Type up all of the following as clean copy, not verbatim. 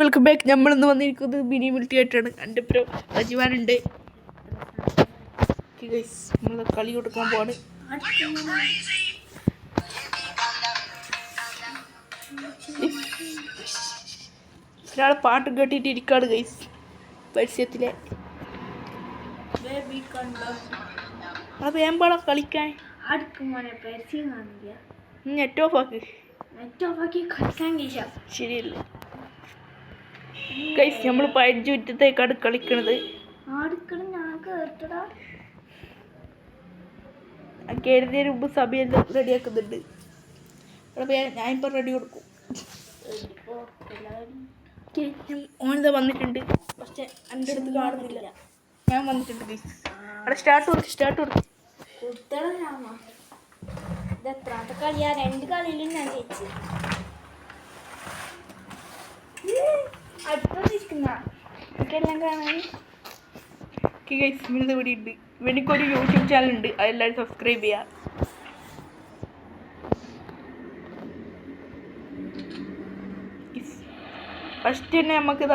Welcome back. നമ്മളിന്ന് വന്നിരിക്കുന്നത് mini മിൽറ്റി ആയിട്ടാണ്. എൻ്റെ പേര് അജിവാനുണ്ട്. നമ്മൾ കളി കൊടുക്കാൻ പോവാണ്. ഒരാൾ പാട്ട് കേട്ടിട്ട് ഇരിക്കാണ് ഗൈസ്. പരസ്യത്തിലെ വേമ്പാള കളിക്കാൻ നെറ്റ് ഓഫ് ആക്കി ശരിയല്ലേ ഗൈസ്? നമ്മൾ 15 മിനിറ്റത്തേക്കാണ് കളിക്കണത്. കയറുന്നതിന് മുമ്പ് സമയം റെഡിയാക്കുന്നുണ്ട്. ഞാനിപ്പോൾ റെഡി കൊടുക്കും. ഓനിത വന്നിട്ടുണ്ട്, പക്ഷെ എൻ്റെ അടുത്ത് കാണുന്നില്ല. ഞാൻ വന്നിട്ടുണ്ട് ഗൈസ്. അവിടെ സ്റ്റാർട്ട് കൊടുക്കും. ഇതെത്രാമത്തെ കളിയാ? 2 കളിയിലും ഞാൻ ജയിച്ചു. അടുത്തിരിക്കുന്ന എനിക്കെല്ലാം കാണാൻ ഗൈസ് ഇവനിത് ഇവിടെ ഉണ്ട്. ഇവനിക്കൊരു യൂട്യൂബ് ചാനൽ ഉണ്ട്, അതെല്ലാവരും സബ്സ്ക്രൈബ് ചെയ്യാം. ഫസ്റ്റ് തന്നെ നമുക്ക്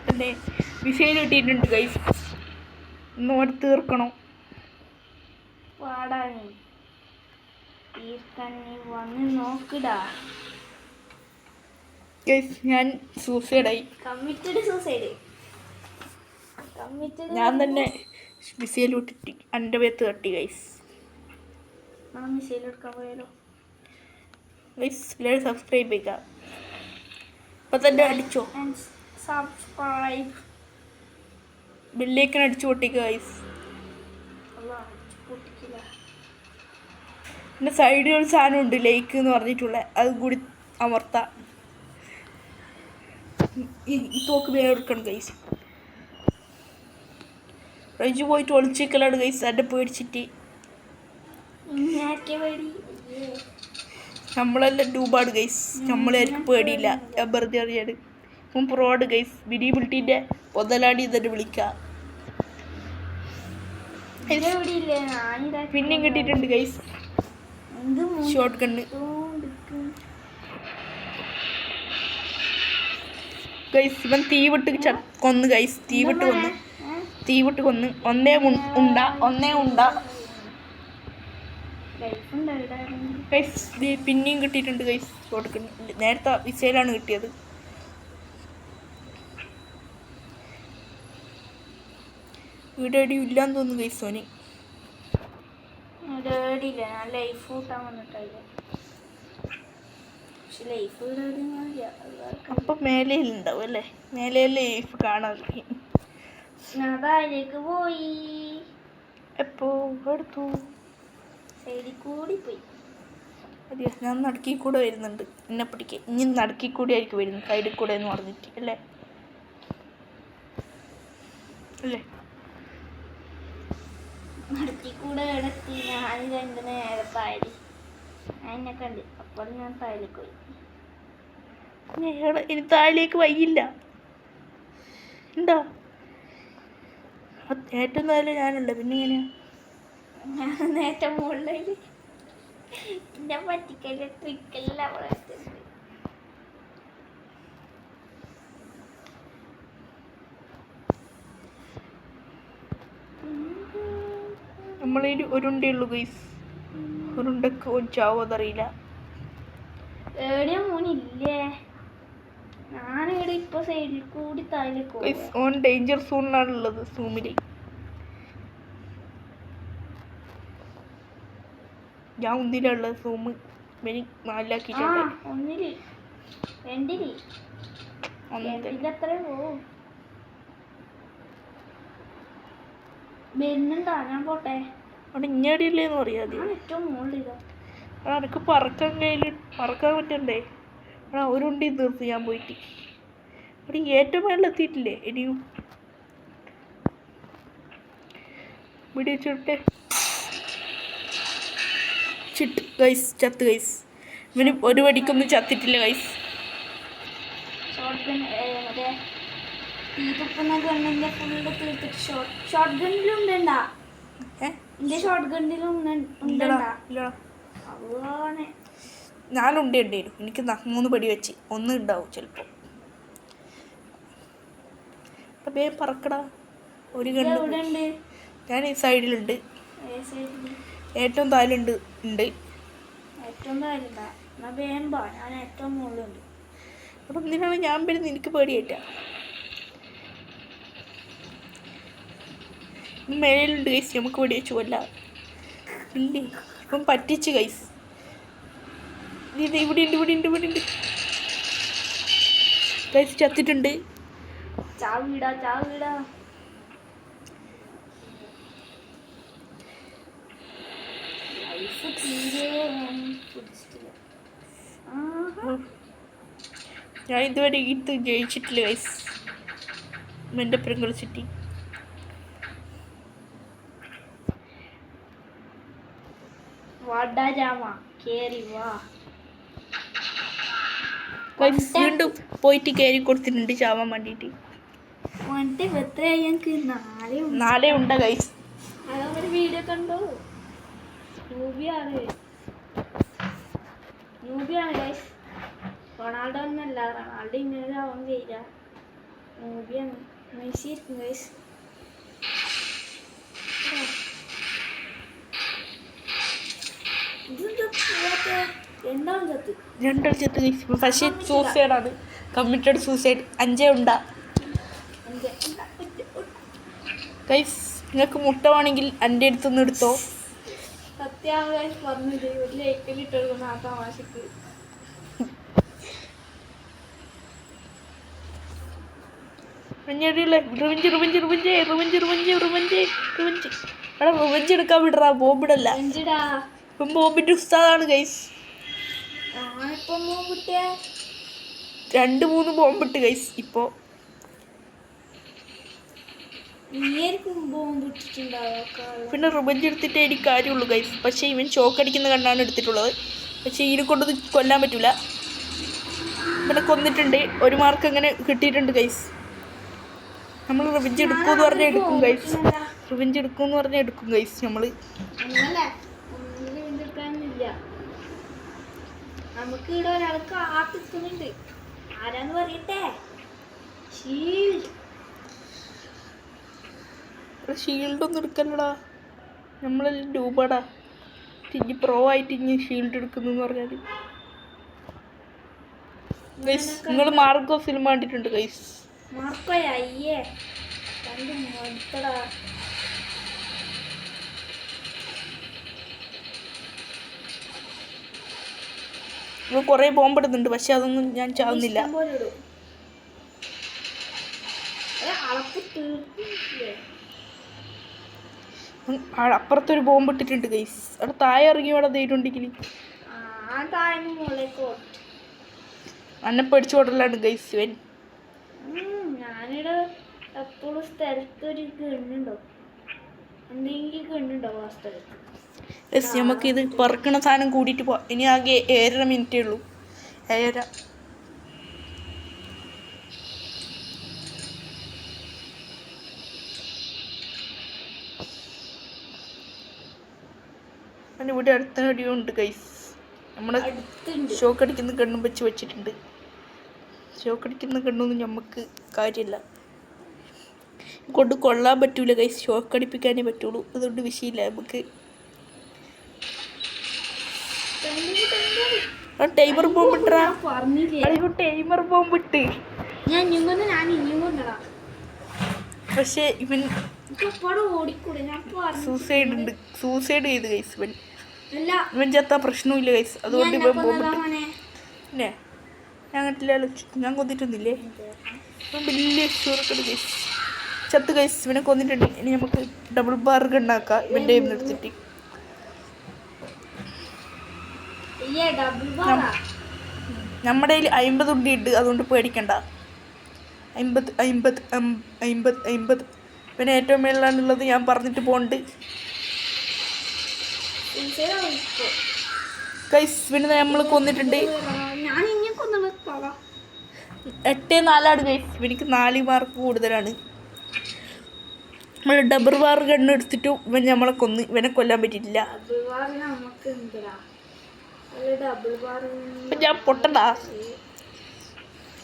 തന്നെ വിസയിൽ കിട്ടിയിട്ടുണ്ട് ഗൈസ്. ഇന്നോട് തീർക്കണം. പാടാനി വന്ന് നോക്കിടാ ഗൈസ്. ഞാൻ സൂസൈഡായി. ഞാൻ തന്നെ മിസൈൽ വിട്ടിട്ട് എൻ്റെ പേത്ത് തട്ടി ഗൈസ്. മിസൈൽ എടുക്കാൻ പോയാലോ ഗൈസ്? എല്ലാവരും സബ്സ്ക്രൈബ് ചെയ്യുക. ഇപ്പം തന്നെ അടിച്ചോ. സബ്സ്ക്രൈബ് ബെല്ലേക്കൻ അടിച്ചു പൊട്ടിക്കുക ഗൈസ്. പിന്നെ സൈഡിൽ ഒരു സാധനം ഉണ്ട്, ലൈക്ക് എന്ന് പറഞ്ഞിട്ടുള്ള, അത് കൂടി അമർത്താം. ഈ തോക്ക് വേറെ എടുക്കണം ഗൈസ്. റേഞ്ച് പോയിട്ട് ഒളിച്ചിക്കലാണ് ഗൈസ്. എൻ്റെ പേടിച്ചിട്ട് നമ്മളെല്ലാം ഡൂബാണ് ഗൈസ്. നമ്മളായിരിക്കും പേടിയില്ല. ഞാൻ വെറുതെ അറിയാണ്. ഇപ്പം പ്രോഡ് ഗൈസ്. മിനി മിൽറ്റീൻ്റെ മുതലാളി തന്നെ വിളിക്കാം. പിന്നെയും കിട്ടിയിട്ടുണ്ട് ഗൈസ് ഷോട്ട് ഗണ്ണ്. ഗൈസ് ഇവൻ തീവിട്ട് കൊന്ന് ഗൈസ്. തീവിട്ട് കൊന്ന്. ഒന്നേ ഉണ്ട ഗൈസ്. പിന്നെയും കിട്ടിയിട്ടുണ്ട് ഗൈസ് ഷോട്ട് ഗണ്ണ്. നേരത്തെ വിസയിലാണ് കിട്ടിയത്. ഇവിടെ അടി ഇല്ലാന്ന് തോന്നുന്നു ഗൈസ്. സോനി അപ്പം മേലയിലുണ്ടാവും അല്ലേ? മേലയിലെ ലൈഫ് കാണാൻ പോയി. എപ്പോ എടുത്തു? സൈഡിൽ കൂടി പോയി. അതെയോ? ഞാൻ നടുക്കി കൂടെ വരുന്നുണ്ട്. എന്നെ പിടിക്കുക. ഇനി നടുക്കി കൂടെ ആയിരിക്കും വരുന്നത്, സൈഡിൽ കൂടെ എന്ന് പറഞ്ഞിട്ട് അല്ലേ? നടത്തി കൂടെ കിടത്തി. ഞാൻ 2 നേരം താഴെ എന്നെ കണ്ട്. അപ്പോൾ ഞാൻ താഴേക്ക് പോയി. ഇനി താഴേക്ക് വൈകില്ല ഉണ്ടോ? ഏറ്റവും താഴെ ഞാനുണ്ട്. പിന്നെ എങ്ങനെയാ? ഞാൻ ഏറ്റവും മുകളിൽ. എന്നെ പറ്റിക്കല് ട്രിക്കെല്ലാം നമ്മളൊരു ഉരുണ്ടേ ഉള്ളൂ ഗൈസ്. ഉരുണ്ടക്ക് ചാവോന്നറിയില്ല. ഏടിയ മോനില്ലേ? ഞാനിവിടെ ഇപ്പൊ സൈഡിൽ കൂടി താഴേക്ക്. ഓൻ ഡേഞ്ചർ സോണിലാണുള്ളത്. സൂമില് ഞാൻ ഒന്നിലുള്ളത്. സൂമ് 4 ഒന്നില് 2 എത്രയോ വരുന്നുണ്ടാ? ഞാൻ പോട്ടെ. അവിടെ ഇങ്ങടില്ലേന്ന് പറയാതെ. ഏറ്റവും മുകളിൽ എനിക്ക് പറക്കാൻ പറ്റണ്ടേ? ഒരു ഉണ്ടി തീർത്ത് ഞാൻ പോയിട്ട്. അവിടെ ഏറ്റവും മേളിലെത്തിയിട്ടില്ലേ? ഇനിയും ഇവിടെ വെച്ചിട്ടെ ചിട്ട് ഗൈസ്. ചത്ത് ഗൈസ്. ഇവന് ഒരു വടിക്കൊന്നും ചത്തിട്ടില്ല ഗൈസ്. ഞാനുണ്ടേണ്ടേരും. എനിക്ക് 3 പടി വെച്ച് 1 ഉണ്ടാവും ചിലപ്പോൾ. വേഗം പറക്കടാ. ഒരു ഇത് കണ്ണ് എവിടെ ഉണ്ട്? ഞാൻ ഈ സൈഡിലുണ്ട്, ഏത് സൈഡില്? ഏറ്റവും താലുണ്ട് ഉണ്ട്. ഏറ്റവും താഴെയുണ്ടാ? എന്നാ വേമ്പാ, ഞാൻ ഏറ്റവും മുകളിലുണ്ട്. അപ്പം എന്തിനാണ് ഞാൻ വരുന്നത്? എനിക്ക് പേടിയായിട്ടാ. മേലുണ്ട് ഗൈസ്, നമുക്ക് പേടി വെച്ചു കൊല്ല ഇല്ലേ. ഇപ്പം പറ്റിച്ച് ഗൈസ്. ഇത് ഇവിടെ ഉണ്ട്, ഇവിടെ ഉണ്ട്, ഇവിടെ ഉണ്ട് ഗൈസ്. ചത്തിട്ടുണ്ട്. ചാവിടാ ചാവിടാ. ലൈഫ് തീരെ പിടിച്ചിട്ടില്ല. ഞാൻ ഇതുവരെ ഇത് ജയിച്ചിട്ടില്ല ഗൈസ്. എൻ്റെ ഒപ്പം കളിച്ചിട്ട് വാടാ ജാമ കേറി വാ. ഗൈസ് വീണ്ടും പോയിട്ട് കയറി കൊടുത്തിട്ടുണ്ട് ചാവാൻ വേണ്ടിയിട്ട്. മറ്റേ എത്രയായി? ഞങ്ങൾക്ക് നാളെ ഉണ്ട് ഗൈസ്. അതവര് വീഡിയോ കണ്ടു. നൂബിയാണ് ഗൈസ്. റൊണാൾഡോ ഒന്നല്ല, റൊണാൾഡോ ഇങ്ങനെ ആവാൻ കഴിയില്ല. നൂബിയാണ്. മെസ്സി ഇരിക്കും ഗൈസ്. രണ്ടാൾ ചത്ത് ഗൈസ്. പക്ഷേ സൂസൈഡാണ്, കമ്മിറ്റഡ് സൂസൈഡ്. 5 ഉണ്ടാ ഗൈസ്. നിങ്ങൾക്ക് മുട്ട വേണമെങ്കിൽ എൻ്റെ അടുത്തൊന്ന് എടുത്തോ. സത്യാവകാശ പറഞ്ഞത് ഒരു ലൈക്കിലിട്ടെടുക്കുന്ന ആ തമാശക്ക്. റിവഞ്ച് എടുക്കാൻ വിടറാ, ബോംബിടല്ല. ഇപ്പം ബോംബിന്റെ ഉസ്താദാണ് ഗൈസ്. 2-3 ബോംബിട്ട് ഗൈസ്. ഇപ്പോ പിന്നെ റിവഞ്ച് എടുത്തിട്ട് എനിക്ക് കാര്യമുള്ളൂ ഗൈസ്. പക്ഷേ ഇവൻ ചോക്കടിക്കുന്ന കണ്ണാണ് എടുത്തിട്ടുള്ളത്. പക്ഷേ ഇതിനെ കൊണ്ടൊന്നും കൊല്ലാൻ പറ്റൂല. ഇവനെ കൊന്നിട്ടുണ്ട്. 1 മാർക്ക് അങ്ങനെ കിട്ടിയിട്ടുണ്ട് ഗൈസ്. നമ്മൾ റിവഞ്ച് എടുക്കുമെന്ന് പറഞ്ഞാൽ എടുക്കും ഗൈസ്. റിവഞ്ച് എടുക്കുമെന്ന് പറഞ്ഞാൽ എടുക്കും ഗൈസ്. നമ്മൾ നമുക്ക് ഇവിടെ ഒരാൾക്ക് ആർട്ടിക്കുന്നുണ്ട്. ആരാന്ന് പറയട്ടെ? ഷീൽഡൊന്നും എടുക്കല്ലടാ, നമ്മളെല്ലാം രൂപടാ. ഇനി പ്രോ ആയിട്ട് ഇനി ഷീൽഡ് എടുക്കുന്നു പറഞ്ഞാൽ ഗൈസ്. നിങ്ങൾ മാർക്കോ ഫിലിം കണ്ടിട്ടുണ്ട് ഗൈസ്? മാർക്കോയാ? അയ്യേ, കണ്ടു മടുത്തടാ. നമ്മൾ കുറേ ബോംബിടുന്നുണ്ട്, പക്ഷെ അതൊന്നും ഞാൻ ചാവുന്നില്ല. അപ്പുറത്തൊരു ബോംബ് ഇട്ടിട്ടുണ്ട് ഗൈസ്. അവിടെ താഴെ ഇറങ്ങി അവിടെ ധൈര്യമുണ്ടെങ്കിൽ അന്നെ പേടിച്ചു കൊണ്ടല്ലാണ് ഗൈസ് ഇവൻ. ഞാനിവിടെ എപ്പോഴും സ്ഥലത്തൊരു ഗണ്ണുണ്ടോ, എന്തെങ്കിലും ഗണ്ണുണ്ടോ ആ സ്ഥലത്ത്? യെസ്, നമുക്ക് ഇത് പറക്കണ സാധനം കൂടിയിട്ട് പോവാം. ഇനി ആകെ 7.5 മിനിറ്റേ ഉള്ളൂ. 7.5. ഇവിടെ അടുത്തടിയുണ്ട് ഗൈസ്. നമ്മുടെ ഷോക്ക് അടിക്കുന്ന കണ്ണും വെച്ചിട്ടുണ്ട്. ഷോക്ക് അടിക്കുന്ന കണ്ണൊന്നും നമുക്ക് കാര്യമില്ല, കൊണ്ട് കൊള്ളാൻ പറ്റൂല ഗൈസ്. ഷോക്ക് അടിപ്പിക്കാനേ പറ്റുള്ളൂ. അതുകൊണ്ട് വിഷയമില്ല നമുക്ക്. ടൈമർ ബോംബ് ഇട്ടാ, ടൈമർ ബോംബ് ഇട്ട്. പക്ഷേ ഇവൻ സൂസൈഡ് ചെയ്ത് ഗൈസ്. ഇവൻ ചത്താ പ്രശ്നമില്ല ഗൈസ്. അതുകൊണ്ട് ഇവൻ ബോംബിട്ട്. പിന്നെ ഞാൻ കണ്ടില്ലല്ലോ, ഞാൻ കൊന്നിട്ടൊന്നുമില്ലേ? ഇവൻ വലിയ ഷോർക്കട് ഗൈസ്. ചത്ത് ഗൈസ്. ഇവനെ കൊന്നിട്ടുണ്ട്. ഇനി നമുക്ക് ഡബിൾ ബാർ ഗണ്ണാക്കാം ഇവൻ്റെ എടുത്തിട്ട്. നമ്മുടെ കയ്യിൽ 50 ഉണ്ടിയുണ്ട്, അതുകൊണ്ട് പേടിക്കണ്ട. 50. പിന്നെ ഏറ്റവും മേളിലാണുള്ളത്, ഞാൻ പറഞ്ഞിട്ട് പോണ്ട് ഗൈസ്. പിന്നെ നമ്മൾ കൊന്നിട്ടുണ്ട്. 8-4 ഗൈസ്. എനിക്ക് 4 മാർക്ക് കൂടുതലാണ്. നമ്മൾ ഡബിൾ ബാർ ഗണ്ണ് എടുത്തിട്ടും ഇവൻ നമ്മളെ കൊന്ന്. ഇവനെ കൊല്ലാൻ പറ്റിയിട്ടില്ല. ഞാൻ പൊട്ടണ്ടാ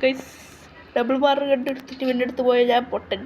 ഗൈസ്. ഡബിൾ ബാർ ഗണ്ണ് എടുത്തിട്ട് ഇവൻ്റെ അടുത്ത് പോയാൽ ഞാൻ പൊട്ടൻ.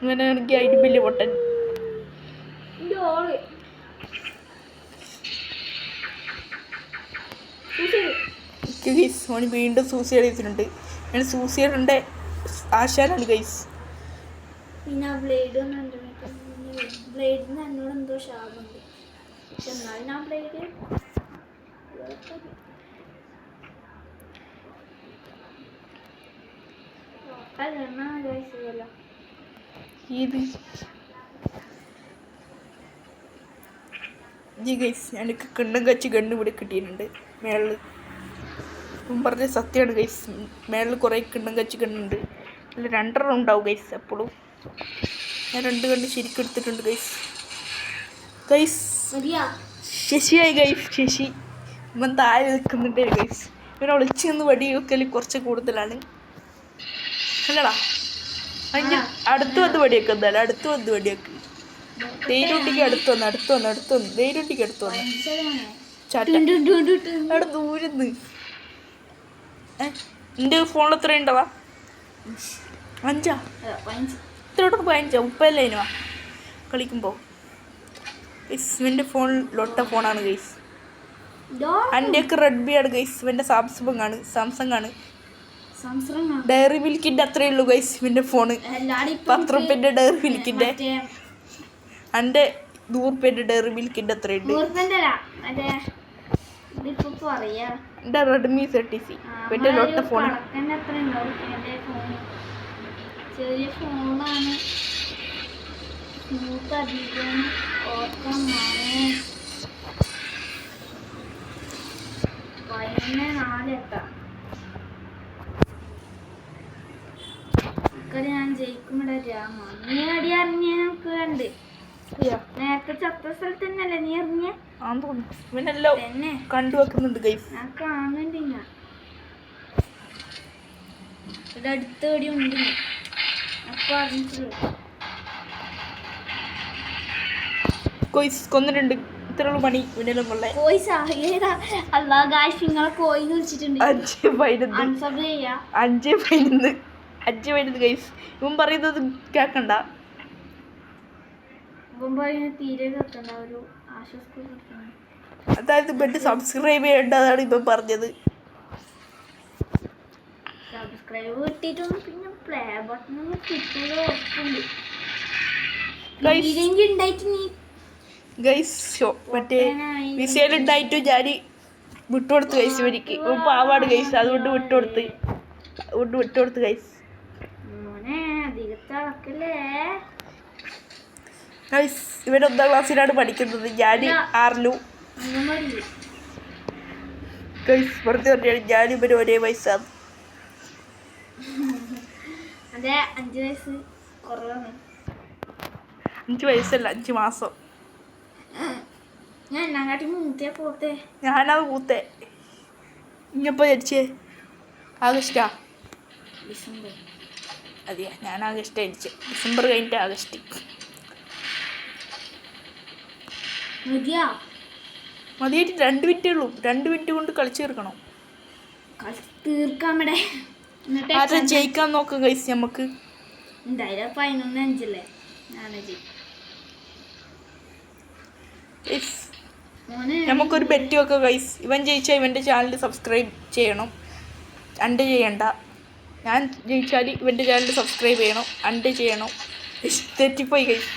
അങ്ങനെയാണെങ്കിൽ അതിന് വലിയ പൊട്ടൻ. എൻ്റെ ഓള് ഗൈസ് ഓന് വീണ്ടും സൂസൈഡ് ചെയ്തിട്ടുണ്ട്. ഞാൻ സൂസൈഡിൻ്റെ ആശാനാണ് ഗൈസ്. പിന്നെ ആ ബ്ലേഡ് ബ്ലേഡിന് എന്നോട് എന്തോ ശാപമുണ്ട്. പക്ഷെ എന്നാലും ഞാൻ ബ്ലേഡ് ഇത് ഗൈസ് എനിക്ക് കിണ്ണം കച്ച് ഗണ്ണ് ഇവിടെ കിട്ടിയിട്ടുണ്ട് മേളിൽ. പറഞ്ഞ സത്യമാണ് ഗൈസ്. മേളിൽ കുറേ കിണ്ണം കച്ച് ഗണ്ണുണ്ട്. അതിൽ 2 ഉണ്ടാവും ഗൈസ്. എപ്പോഴും ഞാൻ 2 കണ്ണ് ശരിക്കും എടുത്തിട്ടുണ്ട് ഗൈസ്. ഗൈസ് ശശിയായി ഗൈസ്. ശശി ഇവൻ താഴെ നിൽക്കുന്നുണ്ട് ഗൈസ്. ഇവനെ ഒളിച്ച് നിന്ന് വടി വെക്കൽ കുറച്ച് കൂടുതലാണ് അല്ലടാ. അടുത്ത് വന്ന് വടിയൊക്കെ എന്തായാലും അടുത്ത് വന്ന് വടിയൊക്കെ. ധൈര്യട്ടിക്ക് അടുത്ത് വന്ന് ധൈര്യട്ടിക്ക് അടുത്ത് വന്ന് ചാറ്റ അവിടെ ദൂരന്ന്. എൻ്റെ ഫോണിൽ എത്ര ഉണ്ടവാ? 5 ഇത്രയോട്ട് 15 30 കളിക്കുമ്പോൾ. ഇവൻ്റെ ഫോൺ ലൊട്ട ഫോണാണ് ഗൈസ്. എൻ്റെയൊക്കെ റെഡ്മി ആണ് ഗൈസ്. ഇവൻ്റെ സാംസങ് ആണ്. ഡയറി മിൽക്കിൻ്റെ അത്രയേ ഉള്ളൂ ഗൈസ് ഇവൻ്റെ ഫോണ്. 10 റുപ്യൻ്റെ ഡയറി മിൽക്കിൻ്റെ. എൻ്റെ 100 റുപ്യൻ്റെ ഡയറി മിൽക്കിൻ്റെ അത്രയുണ്ട്. എൻ്റെ റെഡ്മി 30C ഇവൻ്റെ ലൊട്ട ഫോൺ. ചെറിയ ഫോണാണ്. ഓർക്കാൻ 4 ഞാൻ ജയിക്കുമ്പോടെ രാമ നീ അടി അറിഞ്ഞ നമുക്ക് കണ്ട് നേരത്തെ ചത്ത സ്ഥലത്ത് തന്നെയല്ലേ നീ അറിഞ്ഞ? ഇവനെല്ലാം കണ്ടു വെക്കുന്നുണ്ട് ഗൈസ്. ഞാൻ കാണുന്നുണ്ട്. ഞാൻ ഇവിടെ അടുത്ത എവിടെ ഉണ്ട് അപ്പൊ അറിഞ്ഞിട്ടുള്ളൂ. കോയിസ് കൊന്നിട്ടുണ്ട്. ഇത്രയുള്ള പണി ഇവനെല്ലാം കൊള്ളേ. കോയിസ് അല്ലാ ഗായ്സ് നിങ്ങളെ കോയി വിളിച്ചിട്ടുണ്ട്. 5 പൈനന്ന് ഗൈസ്. ഇവൻ പറയുന്നത് കേൾക്കണ്ട. തീരെ കേൾക്കണ്ട. ഒരു ആശ്വാസം. അതായത് ഇവൻ്റെ സബ്സ്ക്രൈബ് ചെയ്യേണ്ടതാണ് ഇപ്പം പറഞ്ഞത്. സബ്സ്ക്രൈബ് കിട്ടിയിട്ടൊന്നും പിന്നെ പ്ലേ ബട്ടൺ കിട്ടുക ഉറപ്പുണ്ട്. ഉണ്ടായിട്ട് നീ ഗൈസ് മറ്റേ വിസയിലുണ്ടായിട്ട് ഞാൻ വിട്ടുകൊടുത്ത് ഗൈസ്. ഇവർക്ക് പാവാട് ഗൈസ്. അതുകൊണ്ട് വിട്ടുകൊടുത്ത് ഗൈസ്. ഗൈസ് ഇവൻ 1ാം ക്ലാസ്സിലാണ് പഠിക്കുന്നത്. ഞാൻ 6ലും. ഗൈസ് വെറുതെ പറഞ്ഞാണ് ഞാൻ ഇവന് ഒരേ വയസ്സാണ്. അതെ 5 വയസ്സ് കുറവാണ്. 5 വയസ്സല്ല 5 മാസം. ഞാനത് മൂത്തേ. ഇങ്ങപ്പോ ജനിച്ചേ ആഗസ്റ്റാ? ഡിസംബർ. അതെയാ ഞാൻ ആഗസ്റ്റ് ജനിച്ചേ. ഡിസംബർ കഴിഞ്ഞിട്ട് ആഗസ്റ്റ്. മതിയായിട്ട് 2 മിനിറ്റേ ഉള്ളൂ. 2 മിനിറ്റ് കൊണ്ട് കളിച്ചു തീർക്കണം. അത് ജയിക്കാൻ നോക്കാം ഗൈസ്. നമുക്ക് എന്തായാലും 11-5 നമുക്കൊരു ബെറ്റ് വെക്കാം ഗൈസ്. ഇവൻ ജയിച്ചാൽ ഇവൻ്റെ ചാനൽ സബ്സ്ക്രൈബ് ചെയ്യണം. എൻ്റെ ചെയ്യണ്ട. ഞാൻ ജയിച്ചാൽ ഇവൻ്റെ ചാനൽ സബ്സ്ക്രൈബ് ചെയ്യണം. എൻ്റെ ചെയ്യണം. തെറ്റിപ്പോയി ഗൈസ്.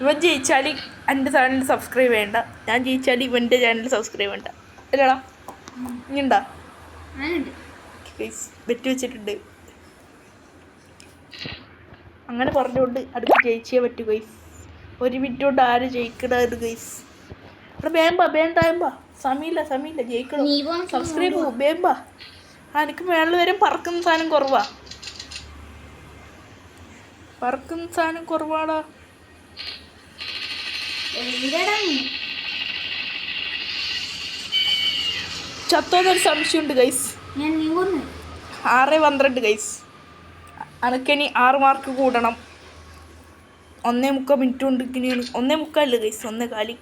ഇവൻ ജയിച്ചാൽ എൻ്റെ ചാനൽ സബ്സ്ക്രൈബ് ചെയ്യണ്ട. ഞാൻ ജയിച്ചാൽ ഇവൻ്റെ ചാനൽ സബ്സ്ക്രൈബ് ചെയ്യണ്ട. അല്ലടാ ഇനിയുണ്ടാ ഗൈസ്? ബെറ്റ് വെച്ചിട്ടുണ്ട്. അങ്ങനെ പറഞ്ഞുകൊണ്ട് അടുത്ത് ജയിച്ചേ പറ്റൂ ഗൈസ്. 1 മിനിറ്റ് കൊണ്ട് ആര് ജയിക്കണത് ഗൈസ്? അവിടെ ബേമ്പാ സമീല ജയിക്കണം. സബ്സ്ക്രൈബ് പോകും ബേമ്പാ. എനിക്ക് മേളിൽ വരെ പറക്കുന്ന സാധനം കുറവാടാ. ചത്തോന്നൊരു സംശയമുണ്ട് ഗൈസ്. 6-12 ഗൈസ്. അനക്കിനി 6 മാർക്ക് കൂടണം. 1.25 മിനിറ്റ് കൊണ്ട് ഇങ്ങനെയാണ്. 1.25 ഗൈസ്, 1.25.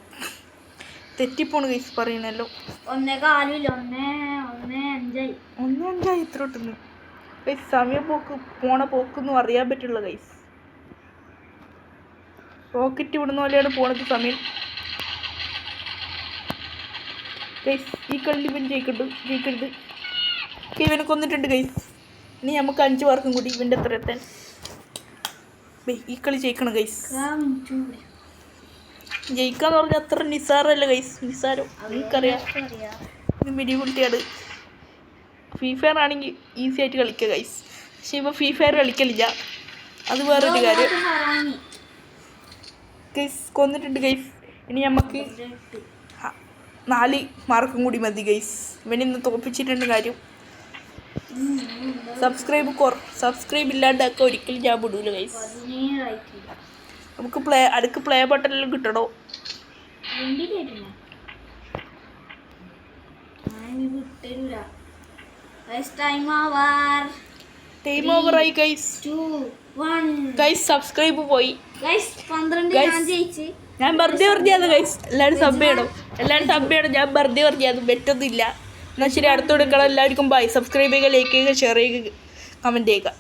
തെറ്റിപ്പോണ് ഗൈസ് പറയണല്ലോ. 1.5 ഇത്രോട്ടുന്നു ഗൈസ്. സമയം പോക്കൊന്നും അറിയാൻ പറ്റുള്ള ഗൈസ്. റോക്കറ്റ് വിടുന്ന പോലെയാണ് പോണത് സമയം. ഗൈസ് ഈ കളി ഇവൻ ജയിക്കരുത്. ഇവനെ കൊന്നിട്ടുണ്ട് ഗൈസ്. ഇനി നമുക്ക് 5 മാർക്കും കൂടി ഇവൻ്റെ അത്ര എത്താൻ. ഈ കളി ജയിക്കണം ഗൈസ്. ജയിക്കാന്ന് പറഞ്ഞാൽ അത്ര നിസ്സാരമല്ല ഗൈസ്. നിസ്സാരം നിങ്ങൾക്കറിയാം, ഇത് മിടികുട്ടിയാണ്. ഫ്രീ ഫയർ ആണെങ്കിൽ ഈസി ആയിട്ട് കളിക്കുക ഗൈസ്. പക്ഷെ ഇപ്പോൾ ഫ്രീ ഫയർ കളിക്കലില്ല, അത് വേറൊരു കാര്യം. ഗൈസ് കൊന്നിട്ടുണ്ട് ഗൈസ്. ഇനി നമുക്ക് 4 മാർക്കും കൂടി മതി ഗൈസ്. ഇവനിന്ന് തോൽപ്പിച്ചിട്ടുണ്ട് കാര്യം. സബ്സ്ക്രൈബ് ഇല്ലാണ്ടാക്കുക ഒരിക്കലും ഞാൻ വിടൂല ഗൈസ്. നമുക്ക് അടുക്ക് പ്ലേ ബട്ടണെല്ലാം കിട്ടണോ? ടൈം ഓവർ ആയി ഗൈസ്. ഗൈസ് സബ്സ്ക്രൈബ് പോയി. ഞാൻ വെറുതെ പറഞ്ഞത് ഗൈസ്. എല്ലാവരും സബ് ചെയ്യണം. ഞാൻ വെറുതെ പറഞ്ഞത് പറ്റൊന്നുമില്ല. എന്നാൽ ശരി, അടുത്തോടെ എല്ലാവർക്കും ബൈ. സബ്സ്ക്രൈബ് ചെയ്യുക, ലൈക്ക് ചെയ്യുക, ഷെയർ ചെയ്യുക, കമൻറ്റ് ചെയ്യുക.